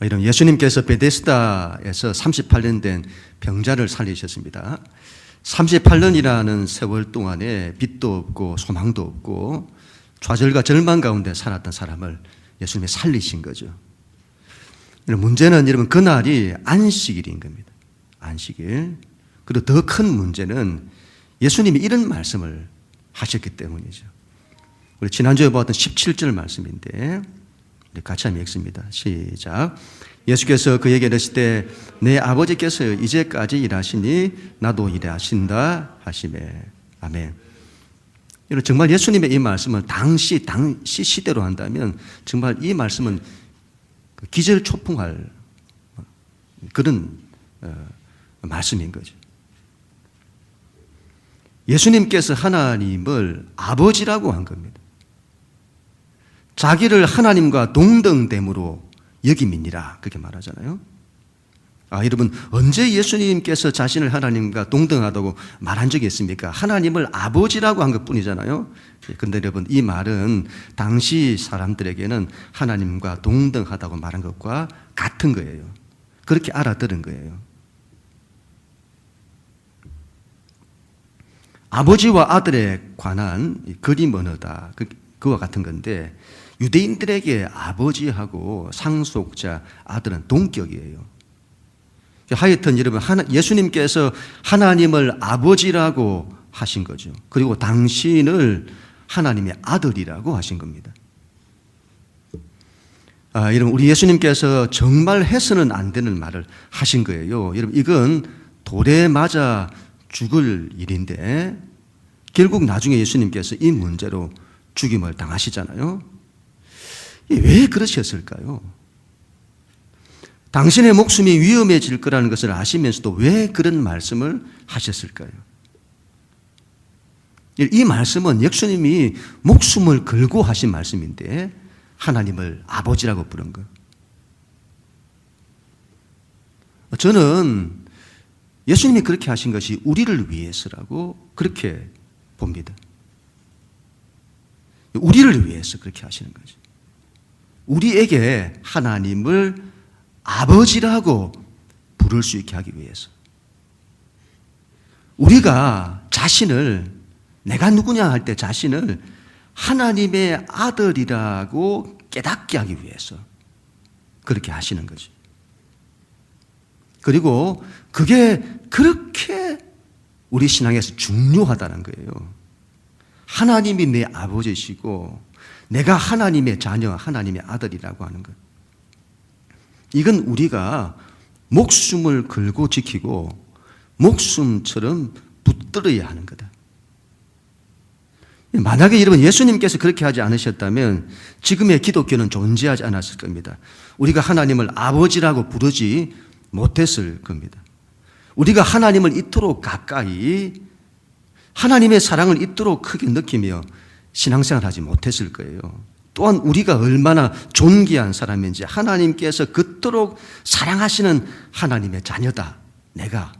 이런 예수님께서 베데스다에서 38년 된 병자를 살리셨습니다. 38년이라는 세월 동안에 빛도 없고 소망도 없고 좌절과 절망 가운데 살았던 사람을 예수님이 살리신 거죠. 문제는 여러분 그날이 안식일인 겁니다. 안식일. 그리고 더 큰 문제는 예수님이 이런 말씀을 하셨기 때문이죠. 우리 지난주에 보았던 17절 말씀인데 같이 한번 읽습니다. 시작. 예수께서 그에게 이르시되 내 아버지께서 이제까지 일하시니 나도 일하신다 하시매. 아멘. 여러분 정말 예수님의 이 말씀은 당시 시대로 한다면 정말 이 말씀은 기절초풍할 그런 말씀인 거죠. 예수님께서 하나님을 아버지라고 한 겁니다. 자기를 하나님과 동등됨으로 여김이니라 그렇게 말하잖아요. 여러분 언제 예수님께서 자신을 하나님과 동등하다고 말한 적이 있습니까? 하나님을 아버지라고 한 것뿐이잖아요. 그런데 여러분 이 말은 당시 사람들에게는 하나님과 동등하다고 말한 것과 같은 거예요. 그렇게 알아들은 거예요. 아버지와 아들에 관한 그림 언어다. 그와 같은 건데 유대인들에게 아버지하고 상속자 아들은 동격이에요. 하여튼 여러분 예수님께서 하나님을 아버지라고 하신 거죠. 그리고 당신을 하나님의 아들이라고 하신 겁니다. 여러분 우리 예수님께서 정말 해서는 안 되는 말을 하신 거예요. 여러분 이건 돌에 맞아 죽을 일인데 결국 나중에 예수님께서 이 문제로 죽임을 당하시잖아요. 왜 그러셨을까요? 당신의 목숨이 위험해질 거라는 것을 아시면서도 왜 그런 말씀을 하셨을까요? 이 말씀은 예수님이 목숨을 걸고 하신 말씀인데 하나님을 아버지라고 부른 거예요. 저는 예수님이 그렇게 하신 것이 우리를 위해서라고 그렇게 봅니다. 우리를 위해서 그렇게 하시는 거죠. 우리에게 하나님을 아버지라고 부를 수 있게 하기 위해서. 우리가 자신을 내가 누구냐 할 때 자신을 하나님의 아들이라고 깨닫게 하기 위해서 그렇게 하시는 거죠. 그리고 그게 그렇게 우리 신앙에서 중요하다는 거예요. 하나님이 내 아버지시고 내가 하나님의 자녀, 하나님의 아들이라고 하는 것. 이건 우리가 목숨을 걸고 지키고 목숨처럼 붙들어야 하는 거다. 만약에 여러분 예수님께서 그렇게 하지 않으셨다면 지금의 기독교는 존재하지 않았을 겁니다. 우리가 하나님을 아버지라고 부르지 못했을 겁니다. 우리가 하나님을 이토록 가까이 하나님의 사랑을 이토록 크게 느끼며 신앙생활을 하지 못했을 거예요. 또한 우리가 얼마나 존귀한 사람인지 하나님께서 그토록 사랑하시는 하나님의 자녀다. 내가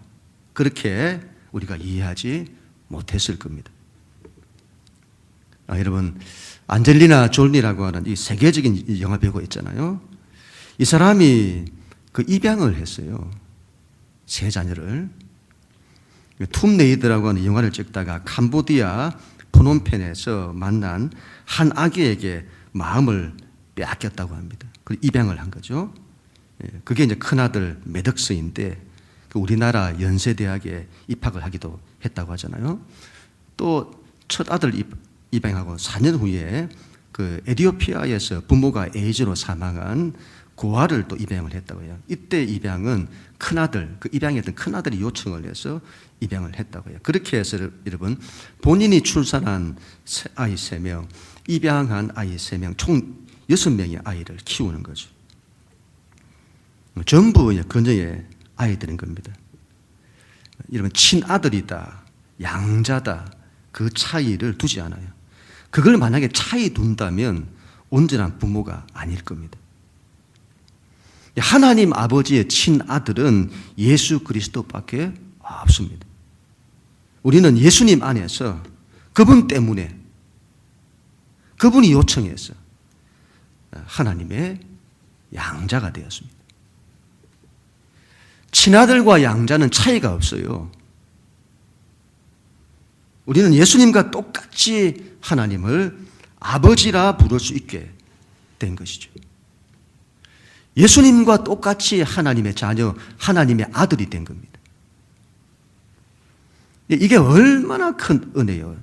그렇게 우리가 이해하지 못했을 겁니다. 여러분 안젤리나 졸리라고 하는 이 세계적인 영화 배우가 있잖아요. 이 사람이 그 입양을 했어요. 세 자녀를. 툼레이드라고 하는 영화를 찍다가 캄보디아 프놈펜에서 만난 한 아기에게 마음을 빼앗겼다고 합니다. 그리고 입양을 한 거죠. 그게 이제 큰아들 메덕스인데 우리나라 연세대학에 입학을 하기도 했다고 하잖아요. 또 첫 아들 입양하고 4년 후에 그 에티오피아에서 부모가 에이즈로 사망한 고아를 또 입양을 했다고 해요. 이때 입양은 큰아들, 그 입양했던 큰아들이 요청을 해서 입양을 했다고 해요. 그렇게 해서 여러분 본인이 출산한 아이 3명, 입양한 아이 3명, 총 6명의 아이를 키우는 거죠. 전부 그녀의 아이들인 겁니다. 여러분 친아들이다, 양자다 그 차이를 두지 않아요. 그걸 만약에 차이 둔다면 온전한 부모가 아닐 겁니다. 하나님 아버지의 친아들은 예수 그리스도밖에 없습니다. 우리는 예수님 안에서 그분 때문에 그분이 요청해서 하나님의 양자가 되었습니다. 친아들과 양자는 차이가 없어요. 우리는 예수님과 똑같이 하나님을 아버지라 부를 수 있게 된 것이죠. 예수님과 똑같이 하나님의 자녀, 하나님의 아들이 된 겁니다. 이게 얼마나 큰 은혜요,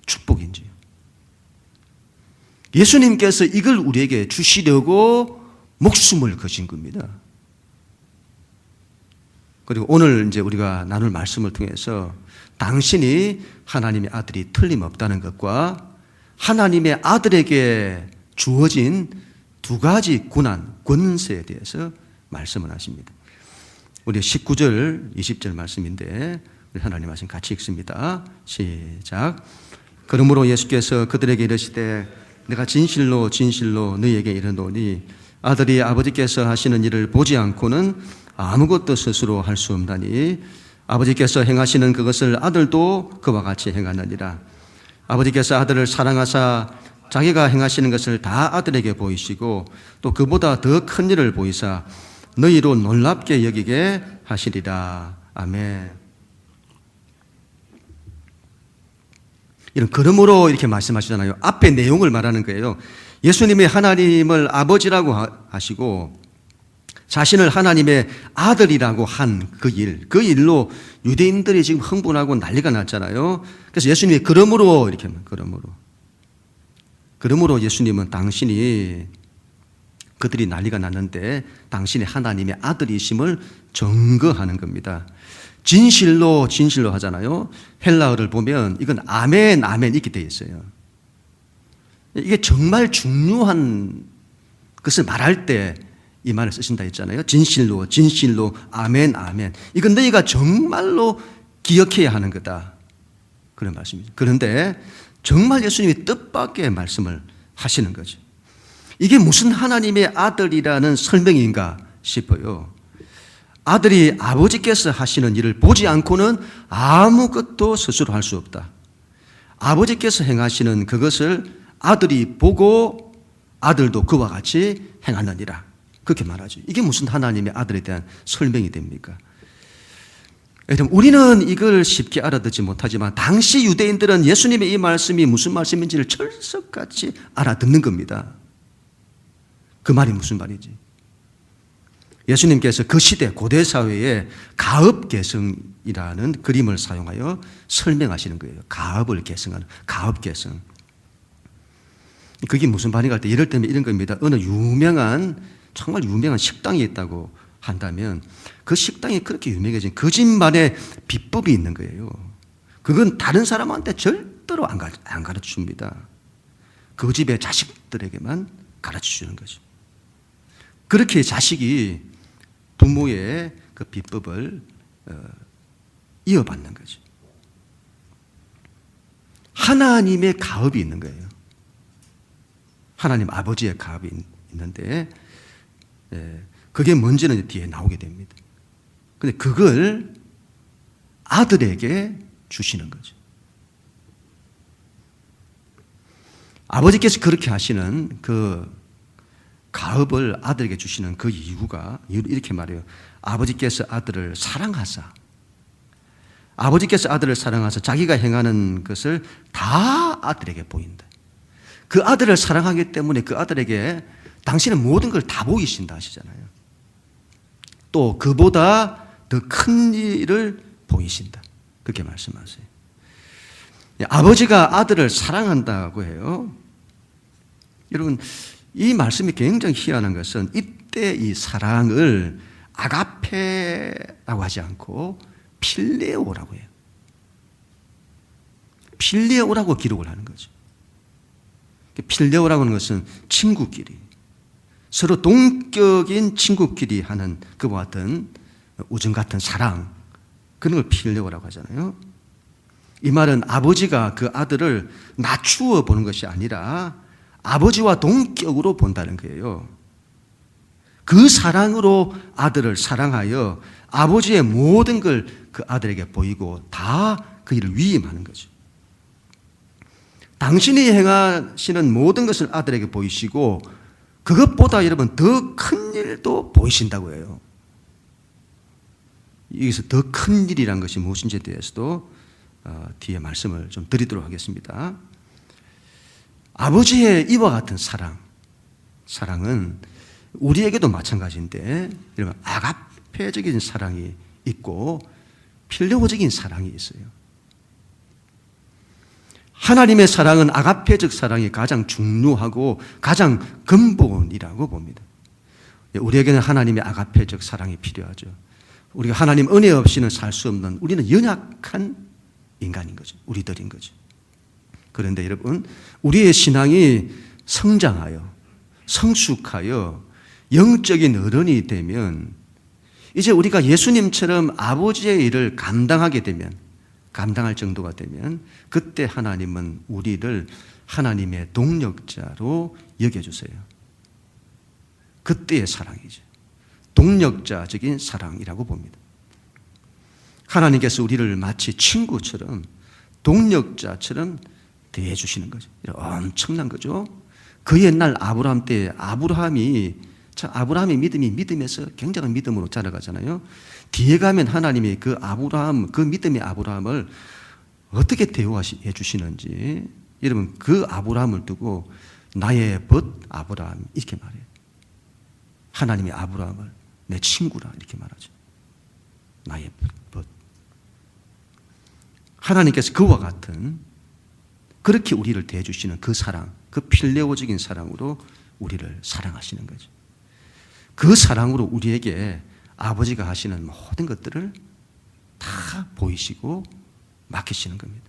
축복인지요. 예수님께서 이걸 우리에게 주시려고 목숨을 거신 겁니다. 그리고 오늘 이제 우리가 나눌 말씀을 통해서 당신이 하나님의 아들이 틀림없다는 것과 하나님의 아들에게 주어진 두 가지 고난, 권세에 대해서 말씀을 하십니다. 우리 19절, 20절 말씀인데 우리 하나님 말씀 같이 읽습니다. 시작. 그러므로 예수께서 그들에게 이르시되 내가 진실로 진실로 너희에게 이르노니 아들이 아버지께서 하시는 일을 보지 않고는 아무것도 스스로 할 수 없나니 아버지께서 행하시는 그것을 아들도 그와 같이 행하느니라. 아버지께서 아들을 사랑하사 자기가 행하시는 것을 다 아들에게 보이시고 또 그보다 더 큰 일을 보이사 너희로 놀랍게 여기게 하시리라. 아멘. 이런 그러므로 이렇게 말씀하시잖아요. 앞에 내용을 말하는 거예요. 예수님이 하나님을 아버지라고 하시고 자신을 하나님의 아들이라고 한 그 일로 유대인들이 지금 흥분하고 난리가 났잖아요. 그래서 예수님이 그러므로 이렇게 그러므로 예수님은 당신이 그들이 난리가 났는데 당신이 하나님의 아들이심을 증거하는 겁니다. 진실로 진실로 하잖아요. 헬라어를 보면 이건 아멘 아멘 이렇게 되어 있어요. 이게 정말 중요한 것을 말할 때 이 말을 쓰신다 했잖아요. 진실로 진실로 아멘 아멘. 이건 너희가 정말로 기억해야 하는 거다. 그런 말씀입니다. 그런데 정말 예수님이 뜻밖의 말씀을 하시는 거죠. 이게 무슨 하나님의 아들이라는 설명인가 싶어요. 아들이 아버지께서 하시는 일을 보지 않고는 아무것도 스스로 할 수 없다. 아버지께서 행하시는 그것을 아들이 보고 아들도 그와 같이 행하느니라. 그렇게 말하죠. 이게 무슨 하나님의 아들에 대한 설명이 됩니까? 우리는 이걸 쉽게 알아듣지 못하지만 당시 유대인들은 예수님의 이 말씀이 무슨 말씀인지를 철석같이 알아듣는 겁니다. 그 말이 무슨 말이지? 예수님께서 그 시대 고대 사회에 가업계성이라는 그림을 사용하여 설명하시는 거예요. 가업을 계승하는 가업계성. 그게 무슨 말인가 할 때 예를 들면 이런 겁니다. 어느 정말 유명한 식당이 있다고 한다면 그 식당이 그렇게 유명해진 그 집만의 비법이 있는 거예요. 그건 다른 사람한테 절대로 안 가르쳐 줍니다. 그 집의 자식들에게만 가르쳐 주는 거죠. 그렇게 자식이 부모의 그 비법을 이어받는 거죠. 하나님의 가업이 있는 거예요. 하나님 아버지의 가업이 있는데 그게 뭔지는 뒤에 나오게 됩니다. 근데 그걸 아들에게 주시는 거죠. 아버지께서 그렇게 하시는 그 가업을 아들에게 주시는 그 이유가 이렇게 말해요. 아버지께서 아들을 사랑하사 자기가 행하는 것을 다 아들에게 보인다. 그 아들을 사랑하기 때문에 그 아들에게 당신은 모든 걸 다 보이신다 하시잖아요. 또 그보다 더 큰 일을 보이신다. 그렇게 말씀하세요. 아버지가 아들을 사랑한다고 해요. 여러분, 이 말씀이 굉장히 희한한 것은 이때 이 사랑을 아가페라고 하지 않고 필레오라고 해요. 필레오라고 기록을 하는 거죠. 필레오라고 하는 것은 친구끼리, 서로 동격인 친구끼리 하는 그와 같은 우정 같은 사랑, 그런 걸 필레오라고 하잖아요. 이 말은 아버지가 그 아들을 낮추어 보는 것이 아니라 아버지와 동격으로 본다는 거예요. 그 사랑으로 아들을 사랑하여 아버지의 모든 걸 그 아들에게 보이고 다 그 일을 위임하는 거죠. 당신이 행하시는 모든 것을 아들에게 보이시고 그것보다 여러분 더 큰 일도 보이신다고 해요. 여기서 더 큰 일이란 것이 무엇인지에 대해서도 뒤에 말씀을 좀 드리도록 하겠습니다. 아버지의 이와 같은 사랑은 우리에게도 마찬가지인데 이런 아가페적인 사랑이 있고 필레오적인 사랑이 있어요. 하나님의 사랑은 아가페적 사랑이 가장 중요하고 가장 근본이라고 봅니다. 우리에게는 하나님의 아가페적 사랑이 필요하죠. 우리가 하나님 은혜 없이는 살 수 없는, 우리는 연약한 인간인 거죠. 우리들인 거죠. 그런데 여러분, 우리의 신앙이 성장하여 성숙하여 영적인 어른이 되면 이제 우리가 예수님처럼 아버지의 일을 감당하게 되면, 감당할 정도가 되면 그때 하나님은 우리를 하나님의 동력자로 여겨주세요. 그때의 사랑이죠. 동력자적인 사랑이라고 봅니다. 하나님께서 우리를 마치 친구처럼 동력자처럼 대해주시는 거죠. 엄청난 거죠. 그 옛날 아브라함 때 아브라함이 믿음에서 굉장한 믿음으로 자라가잖아요. 뒤에 가면 하나님이 그 믿음의 아브라함을 어떻게 대우해 주시는지, 여러분 그 아브라함을 두고 나의 벗 아브라함 이렇게 말해요. 하나님의 아브라함을 내 친구라 이렇게 말하죠. 나의 벗. 하나님께서 그와 같은 그렇게 우리를 대해주시는 그 사랑, 그 필레오적인 사랑으로 우리를 사랑하시는 거죠. 그 사랑으로 우리에게 아버지가 하시는 모든 것들을 다 보이시고 맡기시는 겁니다.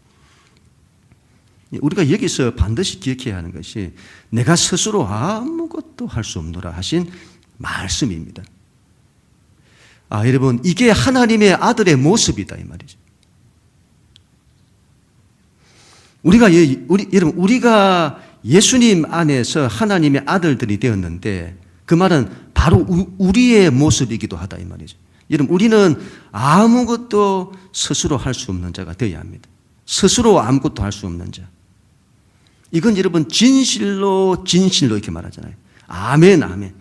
우리가 여기서 반드시 기억해야 하는 것이 내가 스스로 아무것도 할 수 없노라 하신 말씀입니다. 여러분, 이게 하나님의 아들의 모습이다 이 말이죠. 여러분, 우리가 예수님 안에서 하나님의 아들들이 되었는데 그 말은 바로 우리의 모습이기도 하다 이 말이죠. 여러분, 우리는 아무것도 스스로 할 수 없는 자가 되어야 합니다. 스스로 아무것도 할 수 없는 자. 이건 여러분 진실로 이렇게 말하잖아요. 아멘, 아멘.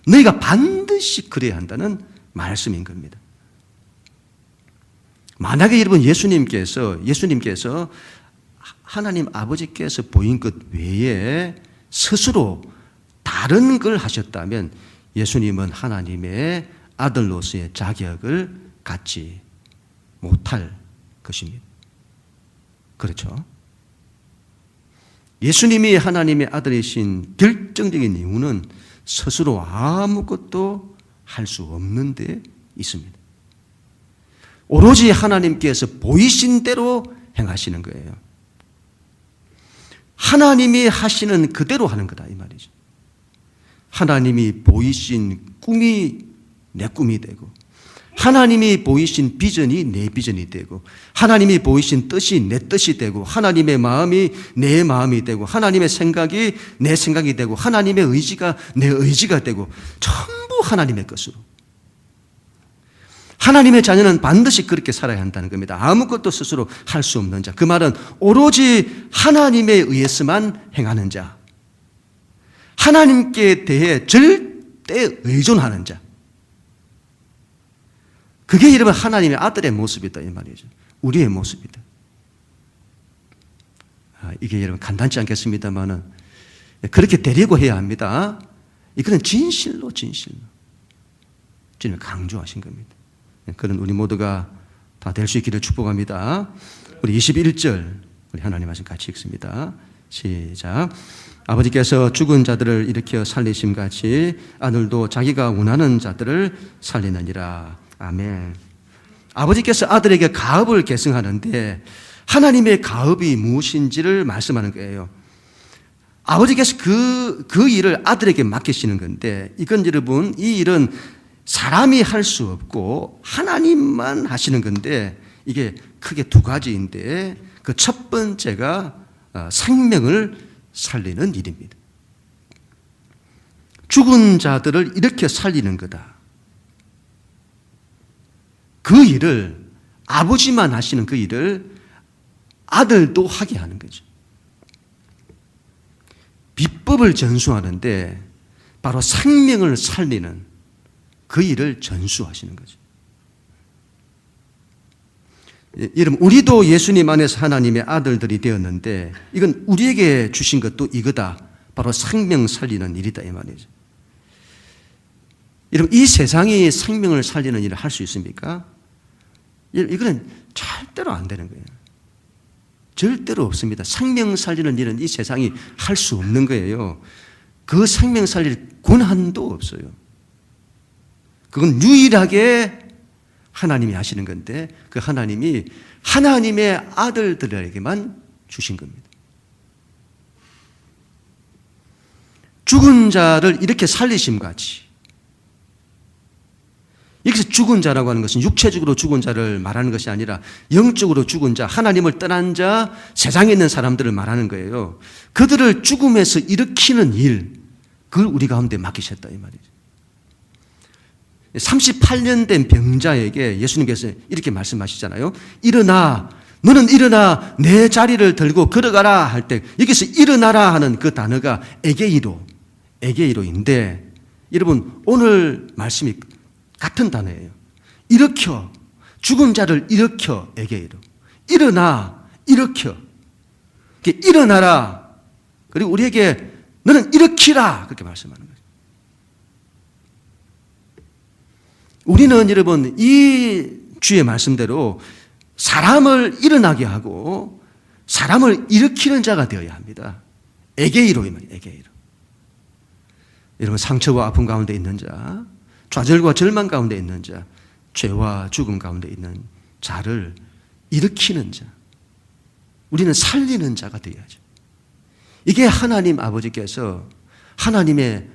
너희가 반드시 그래야 한다는 말씀인 겁니다. 만약에 여러분 예수님께서 하나님 아버지께서 보인 것 외에 스스로 다른 걸 하셨다면 예수님은 하나님의 아들로서의 자격을 갖지 못할 것입니다. 그렇죠? 예수님이 하나님의 아들이신 결정적인 이유는 스스로 아무것도 할 수 없는 데 있습니다. 오로지 하나님께서 보이신 대로 행하시는 거예요. 하나님이 하시는 그대로 하는 거다 이 말이죠. 하나님이 보이신 꿈이 내 꿈이 되고, 하나님이 보이신 비전이 내 비전이 되고, 하나님이 보이신 뜻이 내 뜻이 되고, 하나님의 마음이 내 마음이 되고, 하나님의 생각이 내 생각이 되고, 하나님의 의지가 내 의지가 되고, 전부 하나님의 것으로. 하나님의 자녀는 반드시 그렇게 살아야 한다는 겁니다. 아무것도 스스로 할 수 없는 자. 그 말은 오로지 하나님에 의해서만 행하는 자. 하나님께 대해 절대 의존하는 자. 그게 여러분 하나님의 아들의 모습이다 이 말이죠. 우리의 모습이다. 이게 여러분 간단치 않겠습니다만은 그렇게 되려고 해야 합니다. 이거는 진실로 주님이 강조하신 겁니다. 그런 우리 모두가 다 될 수 있기를 축복합니다. 우리 21절 우리 하나님 말씀 같이 읽습니다. 시작. 아버지께서 죽은 자들을 일으켜 살리심 같이 아들도 자기가 원하는 자들을 살리느니라. 아멘. 아버지께서 아들에게 가업을 계승하는데 하나님의 가업이 무엇인지를 말씀하는 거예요. 아버지께서 그 일을 아들에게 맡기시는 건데, 이건 여러분 이 일은 사람이 할 수 없고 하나님만 하시는 건데, 이게 크게 두 가지인데 그 첫 번째가 생명을 살리는 일입니다. 죽은 자들을 이렇게 살리는 거다. 그 일을, 아버지만 하시는 그 일을 아들도 하게 하는 거죠. 비법을 전수하는데 바로 생명을 살리는 그 일을 전수하시는 거죠. 여러분, 우리도 예수님 안에서 하나님의 아들들이 되었는데 이건 우리에게 주신 것도 이거다. 바로 생명 살리는 일이다 이 말이죠. 여러분, 이 세상이 생명을 살리는 일을 할 수 있습니까? 이거는 절대로 안 되는 거예요. 절대로 없습니다. 생명 살리는 일은 이 세상이 할 수 없는 거예요. 그 생명 살릴 권한도 없어요. 그건 유일하게 하나님이 하시는 건데 그 하나님이 하나님의 아들들에게만 주신 겁니다. 죽은 자를 이렇게 살리심같이, 여기서 죽은 자라고 하는 것은 육체적으로 죽은 자를 말하는 것이 아니라 영적으로 죽은 자, 하나님을 떠난 자, 세상에 있는 사람들을 말하는 거예요. 그들을 죽음에서 일으키는 일, 그걸 우리 가운데 맡기셨다 이 말이죠. 38년 된 병자에게 예수님께서 이렇게 말씀하시잖아요. 일어나, 너는 일어나 내 자리를 들고 걸어가라 할 때 여기서 일어나라 하는 그 단어가 에게이로인데, 여러분 오늘 말씀이 같은 단어예요. 일으켜, 죽은 자를 일으켜, 에게이로. 일어나, 일으켜. 일어나라. 그리고 우리에게 너는 일으키라 그렇게 말씀하는 거예요. 우리는 여러분 이 주의 말씀대로 사람을 일어나게 하고 사람을 일으키는 자가 되어야 합니다. 에게이로이면 에게이로. 여러분, 상처와 아픔 가운데 있는 자, 좌절과 절망 가운데 있는 자, 죄와 죽음 가운데 있는 자를 일으키는 자, 우리는 살리는 자가 되어야죠. 이게 하나님 아버지께서 하나님의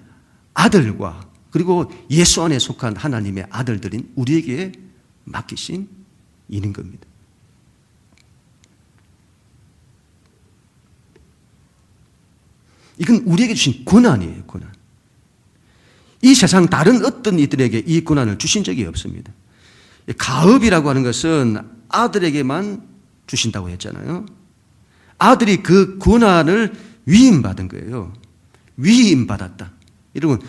아들과 그리고 예수 안에 속한 하나님의 아들들인 우리에게 맡기신 일인 겁니다. 이건 우리에게 주신 권한이에요, 권한. 이 세상 다른 어떤 이들에게 이 권한을 주신 적이 없습니다. 가업이라고 하는 것은 아들에게만 주신다고 했잖아요. 아들이 그 권한을 위임받은 거예요. 위임받았다. 여러분,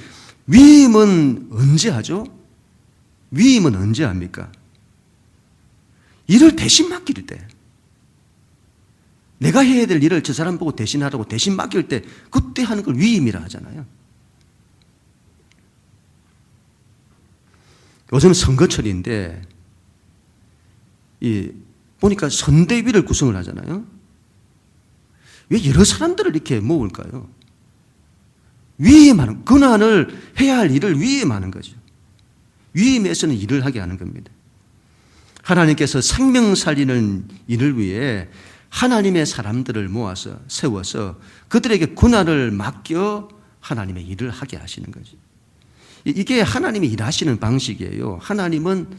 위임은 언제 하죠? 위임은 언제 합니까? 일을 대신 맡길 때. 내가 해야 될 일을 저 사람 보고 대신하라고 대신 맡길 때 그때 하는 걸 위임이라 하잖아요. 요즘 선거철인데 보니까 선대위를 구성을 하잖아요. 왜 여러 사람들을 이렇게 모을까요? 위임하는, 권한을 해야 할 일을 위임하는 거죠. 위임해서는 일을 하게 하는 겁니다. 하나님께서 생명 살리는 일을 위해 하나님의 사람들을 모아서 세워서 그들에게 권한을 맡겨 하나님의 일을 하게 하시는 거죠. 이게 하나님이 일하시는 방식이에요. 하나님은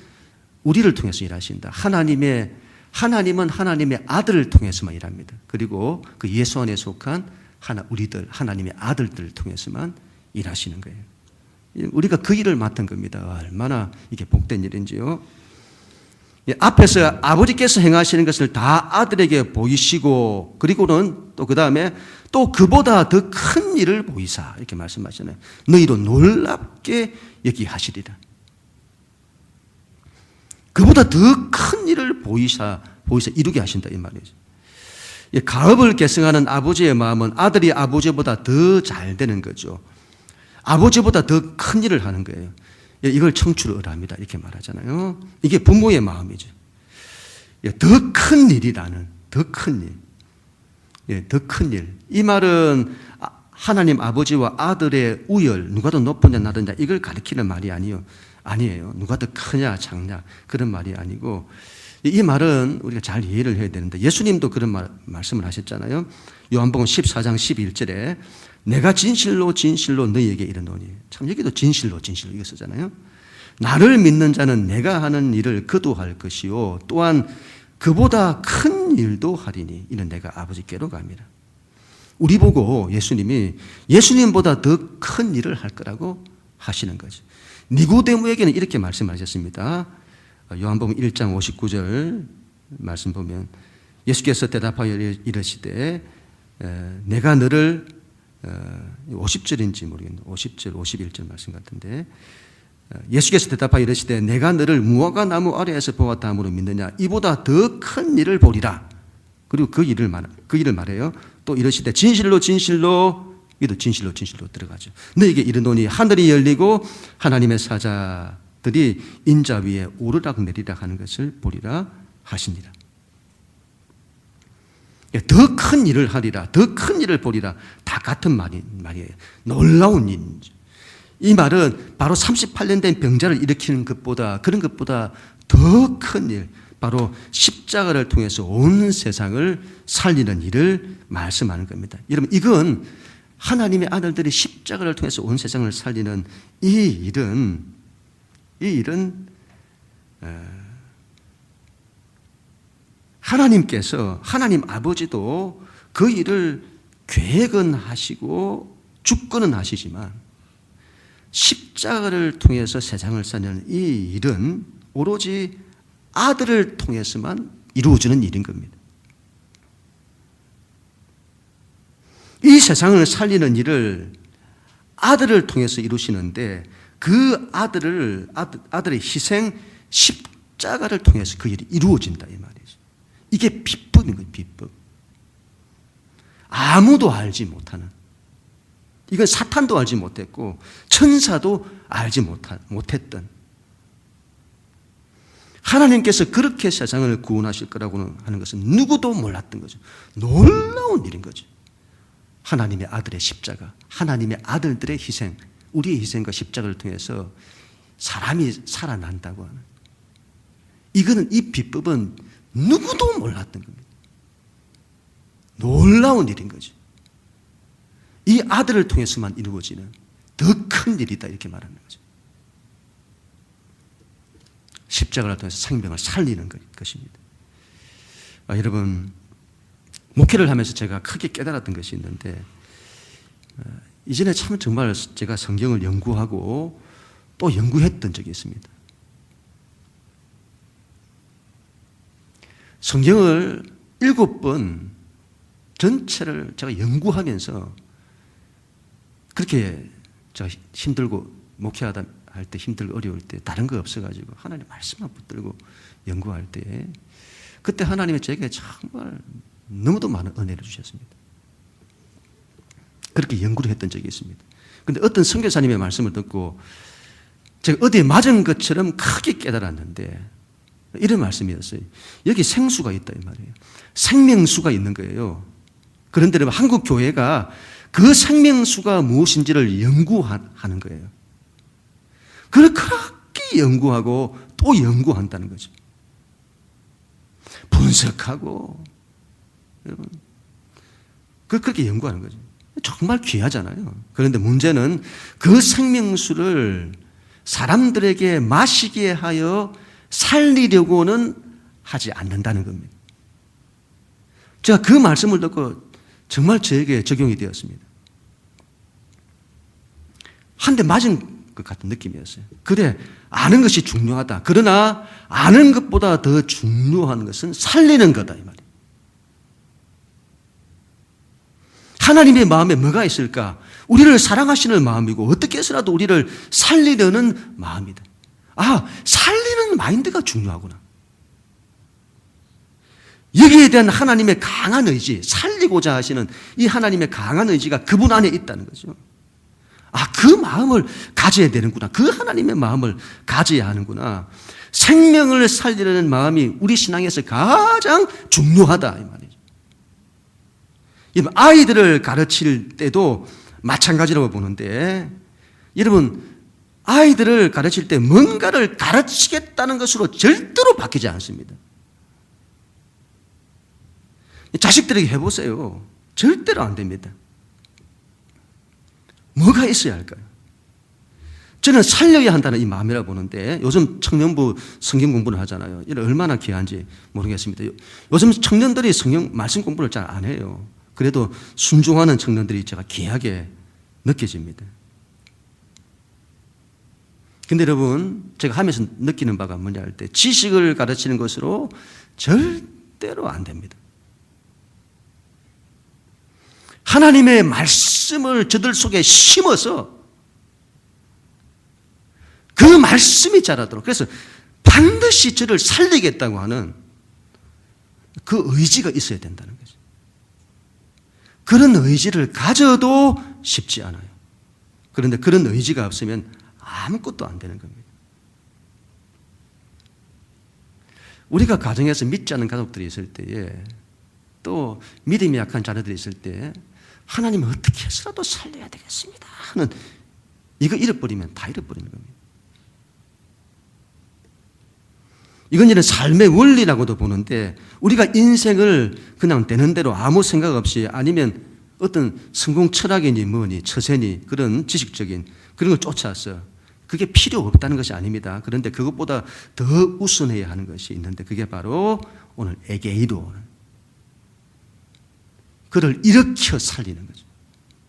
우리를 통해서 일하신다. 하나님은 하나님의 아들을 통해서만 일합니다. 그리고 그 예수 안에 속한 하나님의 아들들을 통해서만 일하시는 거예요. 우리가 그 일을 맡은 겁니다. 얼마나 이게 복된 일인지요. 앞에서 아버지께서 행하시는 것을 다 아들에게 보이시고, 그리고는 또 그 다음에 또 그보다 더 큰 일을 보이사 이렇게 말씀하시잖아요. 너희도 놀랍게 여기하시리라. 그보다 더 큰 일을 보이사 이루게 하신다 이 말이죠. 가업을 계승하는 아버지의 마음은 아들이 아버지보다 더 잘 되는 거죠. 아버지보다 더 큰 일을 하는 거예요. 이걸 청출을 합니다 이렇게 말하잖아요. 이게 부모의 마음이죠. 더 큰 일이라는, 더 큰 일. 더 큰 일. 이 말은 하나님 아버지와 아들의 우열, 누가 더 높으냐 낮으냐 이걸 가리키는 말이 아니에요. 누가 더 크냐 작냐 그런 말이 아니고, 이 말은 우리가 잘 이해를 해야 되는데 예수님도 그런 말씀을 하셨잖아요. 요한복음 14장 11절에 내가 진실로 진실로 너희에게 이르노니, 참 여기도 진실로 이거 쓰잖아요. 나를 믿는 자는 내가 하는 일을 그도 할 것이요 또한 그보다 큰 일도 하리니 이는 내가 아버지께로 갑니다. 우리 보고 예수님보다 더 큰 일을 할 거라고 하시는 거죠. 니고데모에게는 이렇게 말씀하셨습니다. 요한복음 1장 59절 말씀 보면 예수께서 대답하여 이르시되 내가 너를 50절인지 모르겠는데 50절 51절 말씀 같은데 예수께서 대답하여 이르시되 내가 너를 무화과 나무 아래에서 보았다 함으로 믿느냐 이보다 더 큰 일을 보리라. 그리고 그 일을 말해요. 또 이르시되 진실로 진실로 이도 진실로 들어가죠. 너에게 이르노니 하늘이 열리고 하나님의 사자들이 인자 위에 오르락 내리락 하는 것을 보리라 하십니다. 더 큰 일을 하리라, 더 큰 일을 보리라, 다 같은 말이에요. 놀라운 일이죠. 이 말은 바로 38년 된 병자를 일으키는 그런 것보다 더 큰 일, 바로 십자가를 통해서 온 세상을 살리는 일을 말씀하는 겁니다. 여러분, 이건 하나님의 아들들이 십자가를 통해서 온 세상을 살리는 이 일은 하나님께서, 하나님 아버지도 그 일을 계획은 하시고 주권은 하시지만 십자가를 통해서 세상을 살리는 이 일은 오로지 아들을 통해서만 이루어지는 일인 겁니다. 이 세상을 살리는 일을 아들을 통해서 이루시는데 그 아들의 희생, 십자가를 통해서 그 일이 이루어진다 이 말이죠. 이게 비법인 거예요. 비법. 아무도 알지 못하는, 이건 사탄도 알지 못했고 천사도 알지 못했던, 하나님께서 그렇게 세상을 구원하실 거라고 하는 것은 누구도 몰랐던 거죠. 놀라운 일인 거죠. 하나님의 아들의 십자가, 하나님의 아들들의 희생, 우리의 희생과 십자가를 통해서 사람이 살아난다고 하는, 이거는, 이 비법은 누구도 몰랐던 겁니다. 놀라운 일인 거죠. 이 아들을 통해서만 이루어지는 더 큰 일이다 이렇게 말하는 거죠. 십자가를 통해서 생명을 살리는 것입니다. 여러분, 목회를 하면서 제가 크게 깨달았던 것이 있는데, 이전에 참 정말 제가 성경을 연구하고 또 연구했던 적이 있습니다. 성경을 7번 전체를 제가 연구하면서, 그렇게 제가 힘들고 목회하다 할 때 힘들고 어려울 때 다른 거 없어가지고 하나님 말씀만 붙들고 연구할 때, 그때 하나님이 제게 정말 너무도 많은 은혜를 주셨습니다. 그렇게 연구를 했던 적이 있습니다. 그런데 어떤 선교사님의 말씀을 듣고 제가 어디에 맞은 것처럼 크게 깨달았는데, 이런 말씀이었어요. 여기 생수가 있다 이 말이에요. 생명수가 있는 거예요. 그런데 한국 교회가 그 생명수가 무엇인지를 연구하는 거예요. 그걸 그렇게 연구하고 또 연구한다는 거죠. 분석하고, 여러분, 그렇게 연구하는 거죠. 정말 귀하잖아요. 그런데 문제는 그 생명수를 사람들에게 마시게 하여 살리려고는 하지 않는다는 겁니다. 제가 그 말씀을 듣고 정말 저에게 적용이 되었습니다. 한 대 맞은 것 같은 느낌이었어요. 그래, 아는 것이 중요하다. 그러나 아는 것보다 더 중요한 것은 살리는 거다 이 말이에요. 하나님의 마음에 뭐가 있을까? 우리를 사랑하시는 마음이고 어떻게 해서라도 우리를 살리려는 마음이다. 살리는 마인드가 중요하구나. 여기에 대한 하나님의 강한 의지, 살리고자 하시는 이 하나님의 강한 의지가 그분 안에 있다는 거죠. 그 마음을 가져야 되는구나. 그 하나님의 마음을 가져야 하는구나. 생명을 살리려는 마음이 우리 신앙에서 가장 중요하다 이 말이죠. 아이들을 가르칠 때도 마찬가지라고 보는데, 여러분, 아이들을 가르칠 때 뭔가를 가르치겠다는 것으로 절대로 바뀌지 않습니다. 자식들에게 해보세요. 절대로 안 됩니다. 뭐가 있어야 할까요? 저는 살려야 한다는 이 마음이라고 보는데, 요즘 청년부 성경 공부를 하잖아요. 이게 얼마나 귀한지 모르겠습니다. 요즘 청년들이 성경 말씀 공부를 잘 안 해요. 그래도 순종하는 청년들이 제가 귀하게 느껴집니다. 근데 여러분, 제가 하면서 느끼는 바가 뭐냐 할 때, 지식을 가르치는 것으로 절대로 안 됩니다. 하나님의 말씀을 저들 속에 심어서 그 말씀이 자라도록. 그래서 반드시 저를 살리겠다고 하는 그 의지가 있어야 된다는 거죠. 그런 의지를 가져도 쉽지 않아요. 그런데 그런 의지가 없으면 아무것도 안 되는 겁니다. 우리가 가정에서 믿지 않는 가족들이 있을 때에, 또 믿음이 약한 자녀들이 있을 때 하나님은 어떻게 해서라도 살려야 되겠습니다 하는, 이거 잃어버리면 다 잃어버리는 겁니다. 이건 이런 삶의 원리라고도 보는데, 우리가 인생을 그냥 되는 대로 아무 생각 없이, 아니면 어떤 성공 철학이니 뭐니 처세니 그런 지식적인 그런 걸 쫓아서, 그게 필요 없다는 것이 아닙니다. 그런데 그것보다 더 우선해야 하는 것이 있는데, 그게 바로 오늘 에게이로, 그를 일으켜 살리는 거죠.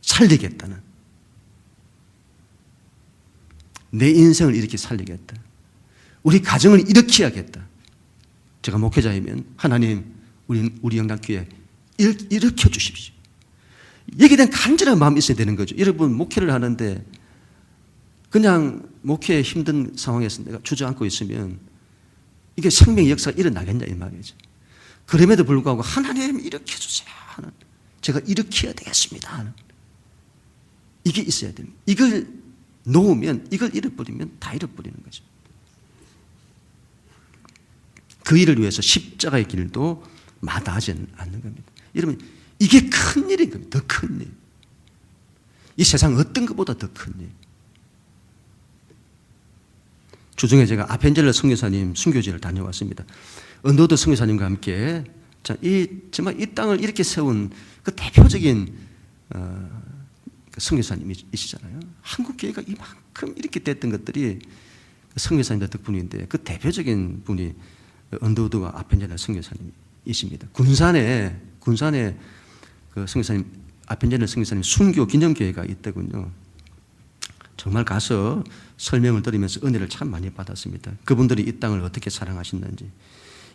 살리겠다는, 내 인생을 이렇게 살리겠다, 우리 가정을 일으켜야겠다. 제가 목회자이면 하나님 우리 영당교회 일으켜 주십시오. 여기에 대한 간절한 마음이 있어야 되는 거죠. 여러분, 목회를 하는데 그냥 목회 힘든 상황에서 내가 주저앉고 있으면 이게 생명의 역사가 일어나겠냐 이 말이죠. 그럼에도 불구하고 하나님 일으켜 주세요 하는, 제가 일으켜야 되겠습니다 하는, 이게 있어야 됩니다. 이걸 놓으면, 이걸 잃어버리면 다 잃어버리는 거죠. 그 일을 위해서 십자가의 길도 마다하지 않는 겁니다. 여러분, 이게 큰 일인 겁니다. 더 큰 일. 이 세상 어떤 것보다 더 큰 일. 주중에 제가 아펜젤러 선교사님 순교지를 다녀왔습니다. 언더우드 선교사님과 함께, 정말 이 땅을 이렇게 세운 그 대표적인 선교사님이시잖아요. 한국 교회가 이만큼 이렇게 됐던 것들이 선교사님들 덕분인데, 그 대표적인 분이 언더우드와 아펜젤러 선교사님이십니다. 군산에 그 선교사님, 아펜젤러 선교사님 순교 기념교회가 있더군요. 정말 가서 설명을 들으면서 은혜를 참 많이 받았습니다. 그분들이 이 땅을 어떻게 사랑하셨는지,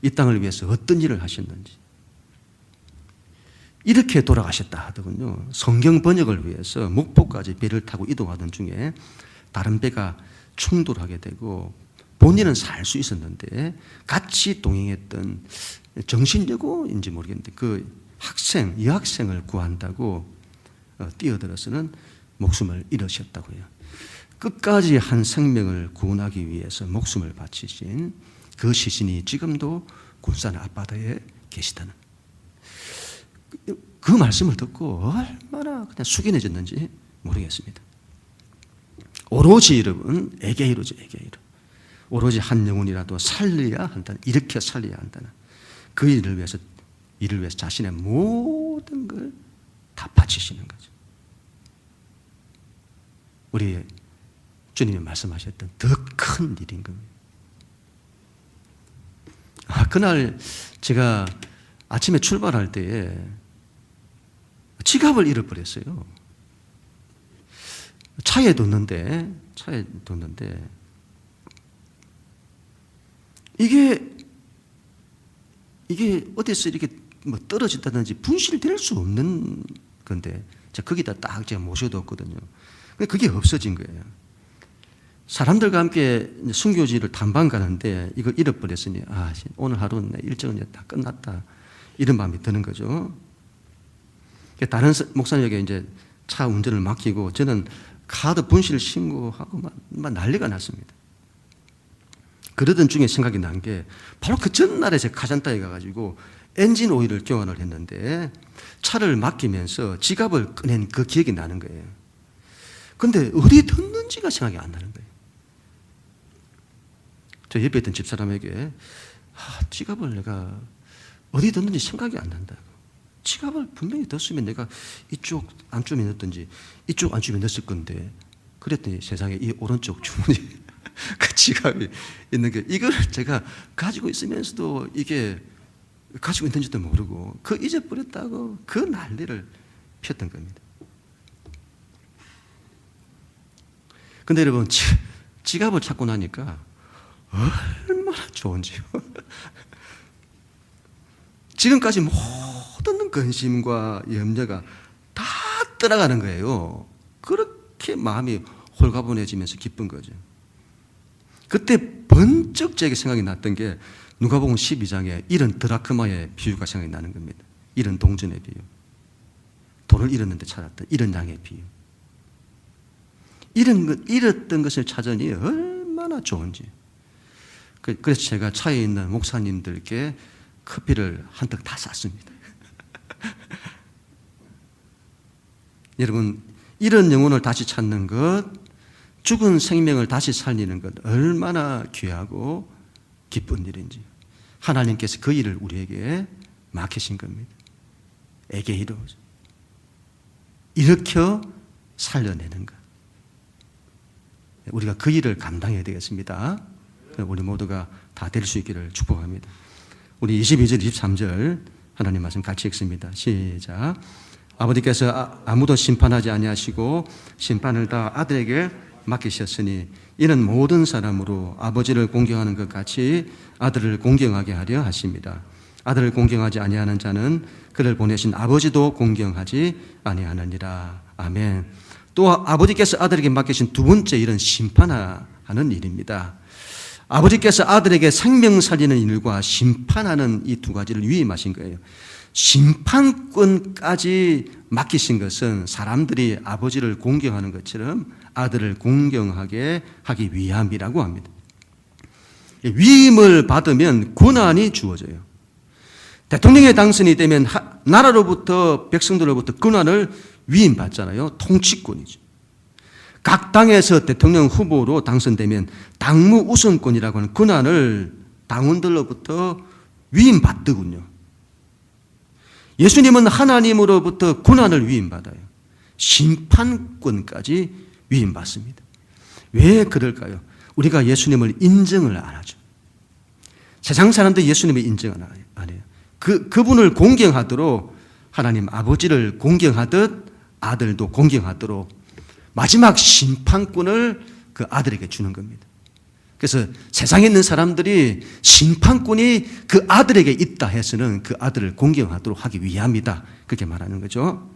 이 땅을 위해서 어떤 일을 하셨는지. 이렇게 돌아가셨다 하더군요. 성경 번역을 위해서 목포까지 배를 타고 이동하던 중에 다른 배가 충돌하게 되고, 본인은 살 수 있었는데 같이 동행했던 정신여고인지 모르겠는데 그 여학생을 구한다고 뛰어들어서는 목숨을 잃으셨다고요. 끝까지 한 생명을 구원하기 위해서 목숨을 바치신 그 시신이 지금도 군산 앞바다에 계시다는, 그 말씀을 듣고 얼마나 그냥 숙연해졌는지 모르겠습니다. 오로지 여러분, 에게이로죠, 에게이로. 오로지 한 영혼이라도 살려야 한다는, 일으켜 살려야 한다는 그 일을 위해서 자신의 모든 걸 다 바치시는 거죠. 우리 주님이 말씀하셨던 더 큰 일인 겁니다. 그날 제가 아침에 출발할 때에 지갑을 잃어버렸어요. 차에 뒀는데 이게 어디서 이렇게 뭐 떨어진다든지 분실될 수 없는 건데, 제가 거기다 딱 제가 모셔뒀거든요. 그게 없어진 거예요. 사람들과 함께 순교지를 탐방 가는데 이걸 잃어버렸으니, 오늘 하루는 내 일정은 이제 다 끝났다, 이런 마음이 드는 거죠. 다른 목사님에게 이제 차 운전을 맡기고 저는 카드 분실 신고하고 막 난리가 났습니다. 그러던 중에 생각이 난 게, 바로 그 전날에 제가 카잔타에 가가지고 엔진 오일을 교환을 했는데 차를 맡기면서 지갑을 꺼낸 그 기억이 나는 거예요. 그런데 어디 뒀는지가 생각이 안 나는 거예요. 저 옆에 있던 집사람에게 지갑을 내가 어디 뒀는지 생각이 안 난다고. 지갑을 분명히 뒀으면 내가 이쪽 안쪽에 넣었든지 이쪽 안쪽에 넣었을 건데, 그랬더니 세상에 이 오른쪽 주머니 그 지갑이 있는 게, 이걸 제가 가지고 있으면서도 이게 가지고 있는지도 모르고 그 잊어버렸다고 그 난리를 폈던 겁니다. 근데 여러분, 지갑을 찾고 나니까 얼마나 좋은지요. 지금까지 모든 근심과 염려가 다 떠나가는 거예요. 그렇게 마음이 홀가분해지면서 기쁜 거죠. 그때 번쩍 제게 생각이 났던 게 누가복음 12장에 이런 드라크마의 비유가 생각이 나는 겁니다. 이런 동전의 비유. 돈을 잃었는데 찾았던 이런 양의 비유. 잃었던 것을 찾으니 얼마나 좋은지. 그래서 제가 차에 있는 목사님들께 커피를 한턱 다 쐈습니다. 여러분, 이런 영혼을 다시 찾는 것, 죽은 생명을 다시 살리는 것 얼마나 귀하고 기쁜 일인지. 하나님께서 그 일을 우리에게 맡기신 겁니다. 에게 이루어져. 일으켜 살려내는 것. 우리가 그 일을 감당해야 되겠습니다. 우리 모두가 다 될 수 있기를 축복합니다. 우리 22절, 23절 하나님 말씀 같이 읽습니다. 시작. 아버지께서 아무도 심판하지 아니하시고 심판을 다 아들에게 맡기셨으니 이는 모든 사람으로 아버지를 공경하는 것 같이 아들을 공경하게 하려 하십니다. 아들을 공경하지 아니하는 자는 그를 보내신 아버지도 공경하지 아니하느니라. 아멘. 또 아버지께서 아들에게 맡기신 두 번째 일은 심판하는 일입니다. 아버지께서 아들에게 생명 살리는 일과 심판하는 이 두 가지를 위임하신 거예요. 심판권까지 맡기신 것은 사람들이 아버지를 공경하는 것처럼 아들을 공경하게 하기 위함이라고 합니다. 위임을 받으면 권한이 주어져요. 대통령에 당선이 되면 나라로부터 백성들로부터 권한을 위임받잖아요. 통치권이죠. 각 당에서 대통령 후보로 당선되면 당무 우선권이라고 하는 권한을 당원들로부터 위임받더군요. 예수님은 하나님으로부터 권한을 위임받아요. 심판권까지 위임받습니다. 왜 그럴까요? 우리가 예수님을 인정을 안 하죠. 세상 사람들 예수님을 인정을 안 해요. 그분을 공경하도록 하나님 아버지를 공경하듯 아들도 공경하도록 마지막 심판권을 그 아들에게 주는 겁니다. 그래서 세상에 있는 사람들이 심판권이 그 아들에게 있다 해서는 그 아들을 공경하도록 하기 위함이다. 그렇게 말하는 거죠.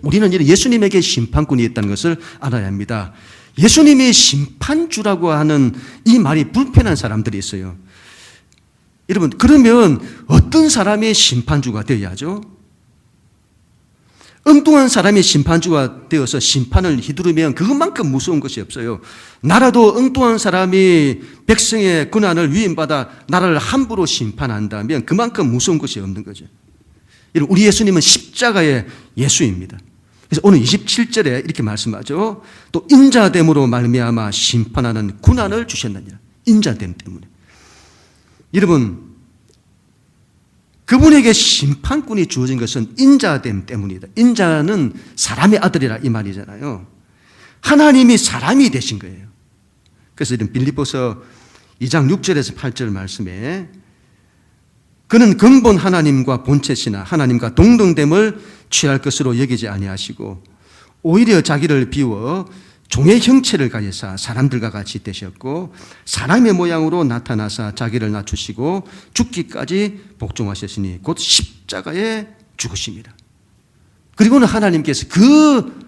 우리는 예수님에게 심판권이 있다는 것을 알아야 합니다. 예수님이 심판주라고 하는 이 말이 불편한 사람들이 있어요. 여러분, 그러면 어떤 사람이 심판주가 되어야죠? 엉뚱한 사람이 심판주가 되어서 심판을 휘두르면 그것만큼 무서운 것이 없어요. 나라도 엉뚱한 사람이 백성의 권한을 위임받아 나라를 함부로 심판한다면 그만큼 무서운 것이 없는 거죠. 우리 예수님은 십자가의 예수입니다. 그래서 오늘 27절에 이렇게 말씀하죠. 또 인자됨으로 말미암아 심판하는 권한을 주셨느니라. 인자됨 때문에. 여러분, 그분에게 심판권이 주어진 것은 인자됨 때문이다. 인자는 사람의 아들이라 이 말이잖아요. 하나님이 사람이 되신 거예요. 그래서 이런 빌립보서 2장 6절에서 8절 말씀에 그는 근본 하나님과 본체시나 하나님과 동등됨을 취할 것으로 여기지 아니하시고 오히려 자기를 비워 종의 형체를 가지사 사람들과 같이 되셨고 사람의 모양으로 나타나사 자기를 낮추시고 죽기까지 복종하셨으니 곧 십자가에 죽으십니다. 그리고는 하나님께서 그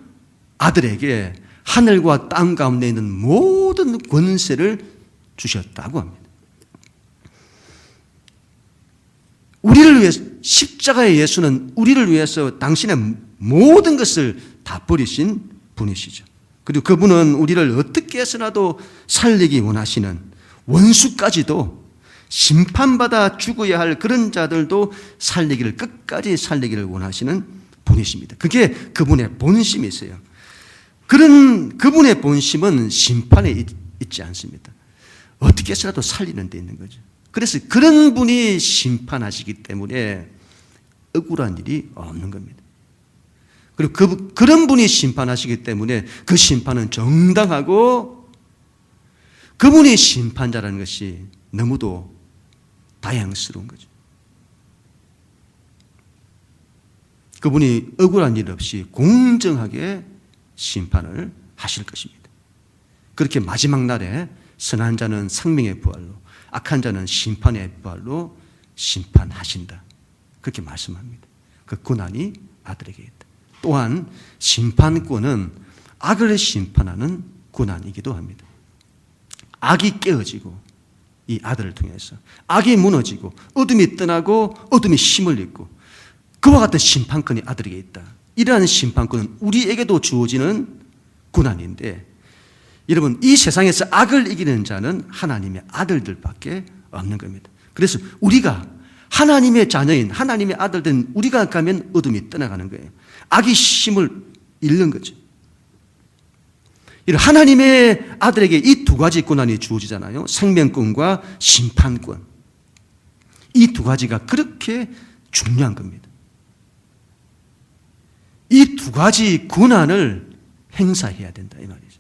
아들에게 하늘과 땅 가운데 있는 모든 권세를 주셨다고 합니다. 우리를 위해서 십자가의 예수는 우리를 위해서 당신의 모든 것을 다 버리신 분이시죠. 그리고 그분은 우리를 어떻게 해서라도 살리기 원하시는 원수까지도 심판받아 죽어야 할 그런 자들도 끝까지 살리기를 원하시는 분이십니다. 그게 그분의 본심이 있어요. 그런 그분의 본심은 심판에 있지 않습니다. 어떻게 해서라도 살리는 데 있는 거죠. 그래서 그런 분이 심판하시기 때문에 억울한 일이 없는 겁니다. 그리고 그런 분이 심판하시기 때문에 그 심판은 정당하고 그분이 심판자라는 것이 너무도 다양스러운 거죠. 그분이 억울한 일 없이 공정하게 심판을 하실 것입니다. 그렇게 마지막 날에 선한 자는 생명의 부활로 악한 자는 심판의 부활로 심판하신다. 그렇게 말씀합니다. 그 권한이 아들에게 있다. 또한 심판권은 악을 심판하는 권한이기도 합니다. 악이 깨어지고 이 아들을 통해서 악이 무너지고 어둠이 떠나고 어둠이 힘을 잃고 그와 같은 심판권이 아들에게 있다. 이러한 심판권은 우리에게도 주어지는 고난인데 여러분 이 세상에서 악을 이기는 자는 하나님의 아들들밖에 없는 겁니다. 그래서 우리가 하나님의 자녀인 하나님의 아들된 우리가 가면 어둠이 떠나가는 거예요. 악이 힘을 잃는 거죠. 하나님의 아들에게 이 두 가지 고난이 주어지잖아요. 생명권과 심판권. 이 두 가지가 그렇게 중요한 겁니다. 이 두 가지 고난을 행사해야 된다 이 말이죠.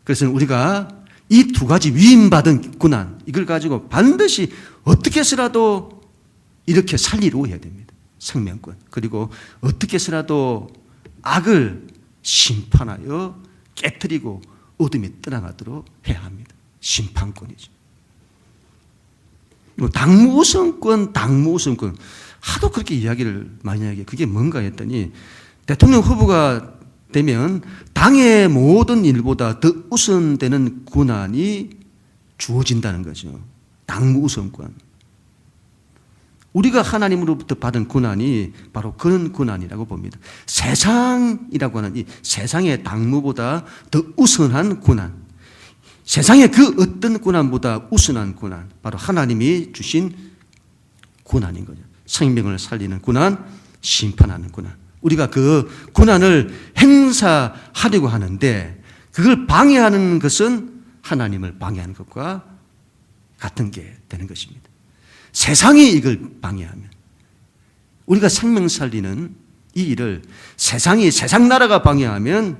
그래서 우리가 이 두 가지 위임받은 고난 이걸 가지고 반드시 어떻게 해서라도 이렇게 살리려고 해야 됩니다. 생명권. 그리고 어떻게 해서라도 악을 심판하여 깨뜨리고 어둠이 떠나가도록 해야 합니다. 심판권이죠. 당무우선권 하도 그렇게 이야기를 많이 하게 그게 뭔가 했더니 대통령 후보가 되면 당의 모든 일보다 더 우선되는 권한이 주어진다는 거죠. 당무우선권. 우리가 하나님으로부터 받은 권한이 바로 그런 권한이라고 봅니다. 세상이라고 하는 이 세상의 당무보다 더 우선한 권한. 세상의 그 어떤 권한보다 우선한 권한. 바로 하나님이 주신 권한인 거죠. 생명을 살리는 권한, 심판하는 권한. 우리가 그 권한을 행사하려고 하는데 그걸 방해하는 것은 하나님을 방해하는 것과 같은 게 되는 것입니다. 세상이 이걸 방해하면 우리가 생명 살리는 이 일을 세상이 세상 나라가 방해하면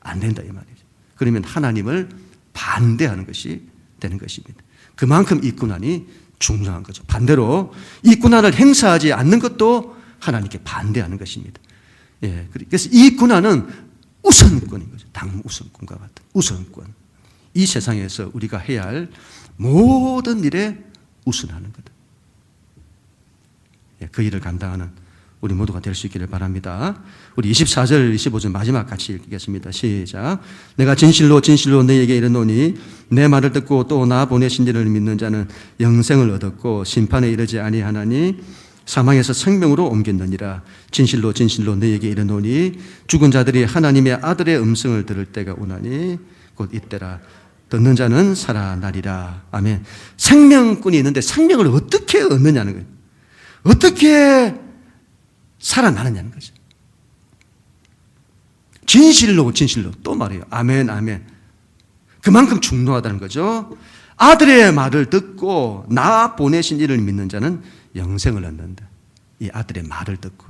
안 된다 이 말이죠. 그러면 하나님을 반대하는 것이 되는 것입니다. 그만큼 이 고난이 중요한 거죠. 반대로 이 고난을 행사하지 않는 것도 하나님께 반대하는 것입니다. 예, 그래서 이 고난은 우선권인 거죠. 당무 우선권과 같은 우선권. 이 세상에서 우리가 해야 할 모든 일에 우선하는 거다. 예, 그 일을 감당하는 우리 모두가 될 수 있기를 바랍니다. 우리 24절, 25절 마지막 같이 읽겠습니다. 시작. 내가 진실로 진실로 너희에게 이르노니 내 말을 듣고 또 나 보내신 이를 믿는 자는 영생을 얻었고 심판에 이르지 아니하나니 사망에서 생명으로 옮겼느니라. 진실로 진실로 너희에게 이르노니 죽은 자들이 하나님의 아들의 음성을 들을 때가 오나니 곧 이때라. 듣는 자는 살아나리라. 아멘. 생명권이 있는데 생명을 어떻게 얻느냐는 거예요. 어떻게 살아나느냐는 거죠. 진실로 진실로 또 말해요. 아멘 아멘. 그만큼 중요하다는 거죠. 아들의 말을 듣고 나 보내신 이를 믿는 자는 영생을 얻는다. 이 아들의 말을 듣고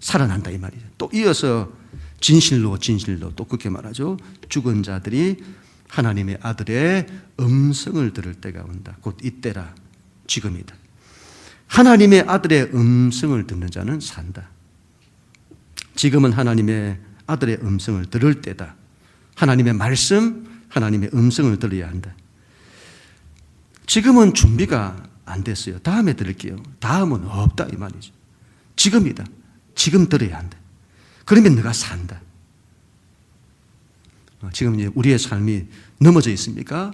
살아난다 이 말이죠. 또 이어서 진실로 진실로 또 그렇게 말하죠. 죽은 자들이 하나님의 아들의 음성을 들을 때가 온다. 곧 이때라. 지금이다. 하나님의 아들의 음성을 듣는 자는 산다. 지금은 하나님의 아들의 음성을 들을 때다. 하나님의 말씀, 하나님의 음성을 들어야 한다. 지금은 준비가 안 됐어요. 다음에 들을게요. 다음은 없다 이 말이죠. 지금이다. 지금 들어야 한다. 그러면 네가 산다. 지금 이제 우리의 삶이 넘어져 있습니까?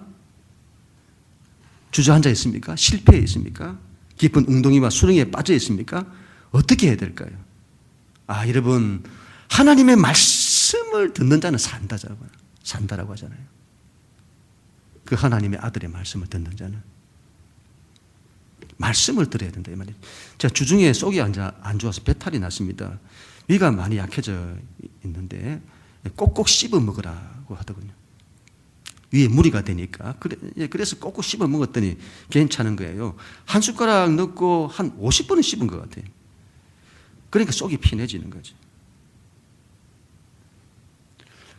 주저앉아 있습니까? 실패해 있습니까? 깊은 웅덩이와 수렁에 빠져 있습니까? 어떻게 해야 될까요? 여러분 하나님의 말씀을 듣는 자는 산다라고 하잖아요. 그 하나님의 아들의 말씀을 듣는 자는 말씀을 들어야 된다 이 말이에요. 제가 주중에 속이 안 좋아서 배탈이 났습니다. 위가 많이 약해져 있는데 꼭꼭 씹어 먹으라고 하더군요. 위에 무리가 되니까. 그래서 꼭꼭 씹어 먹었더니 괜찮은 거예요. 한 숟가락 넣고 한 50번은 씹은 것 같아요. 그러니까 속이 편해지는 거죠.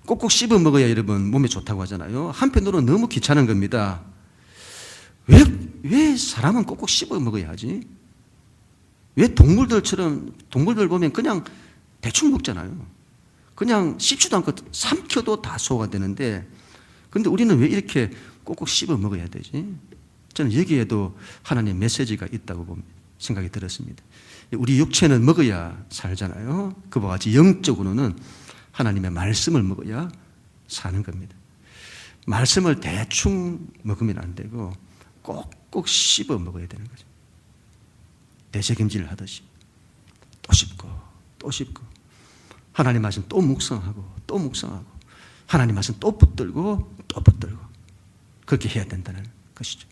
꼭꼭 씹어 먹어야 여러분 몸에 좋다고 하잖아요. 한편으로는 너무 귀찮은 겁니다. 왜 사람은 꼭꼭 씹어 먹어야 하지? 왜 동물들 보면 그냥 대충 먹잖아요. 그냥 씹지도 않고 삼켜도 다 소화가 되는데 그런데 우리는 왜 이렇게 꼭꼭 씹어 먹어야 되지? 저는 여기에도 하나님의 메시지가 있다고 생각이 들었습니다. 우리 육체는 먹어야 살잖아요. 그와 같이 영적으로는 하나님의 말씀을 먹어야 사는 겁니다. 말씀을 대충 먹으면 안 되고 꼭꼭 씹어 먹어야 되는 거죠. 되새김질 하듯이 또 씹고 또 씹고, 하나님 말씀 또 묵상하고 또 묵상하고, 하나님 말씀 또 붙들고 또 붙들고, 그렇게 해야 된다는 것이죠.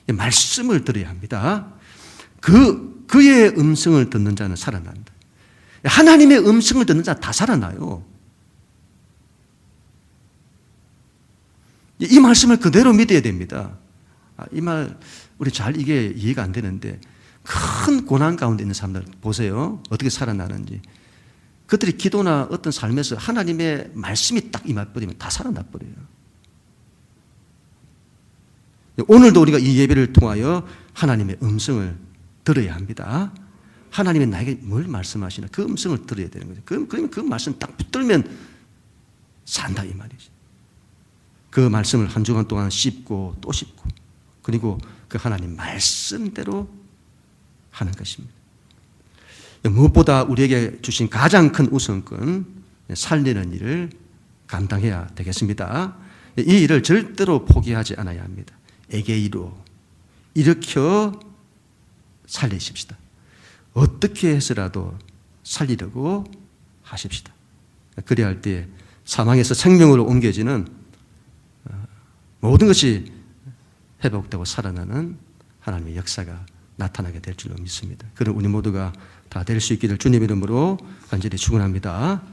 말씀을 들어야 합니다. 그의 음성을 듣는 자는 살아난다. 하나님의 음성을 듣는 자 다 살아나요. 이 말씀을 그대로 믿어야 됩니다. 이 말 우리 잘 이게 이해가 안 되는데, 큰 고난 가운데 있는 사람들 보세요. 어떻게 살아나는지. 그들이 기도나 어떤 삶에서 하나님의 말씀이 딱 임해버리면 다 살아나버려요. 오늘도 우리가 이 예배를 통하여 하나님의 음성을 들어야 합니다. 하나님이 나에게 뭘 말씀하시나 그 음성을 들어야 되는 거죠. 그러면 그 말씀 딱 붙들면 산다 이 말이죠. 그 말씀을 한 주간 동안 씹고 또 씹고, 그리고 그 하나님 말씀대로 하는 것입니다. 무엇보다 우리에게 주신 가장 큰 우선권, 살리는 일을 감당해야 되겠습니다. 이 일을 절대로 포기하지 않아야 합니다. 에게이로 일으켜 살리십시다. 어떻게 해서라도 살리려고 하십시다. 그래야 할 때 사망에서 생명으로 옮겨지는 모든 것이 회복되고 살아나는 하나님의 역사가 나타나게 될 줄로 믿습니다. 그런 우리 모두가 다 될 수 있기를 주님 이름으로 간절히 축원합니다.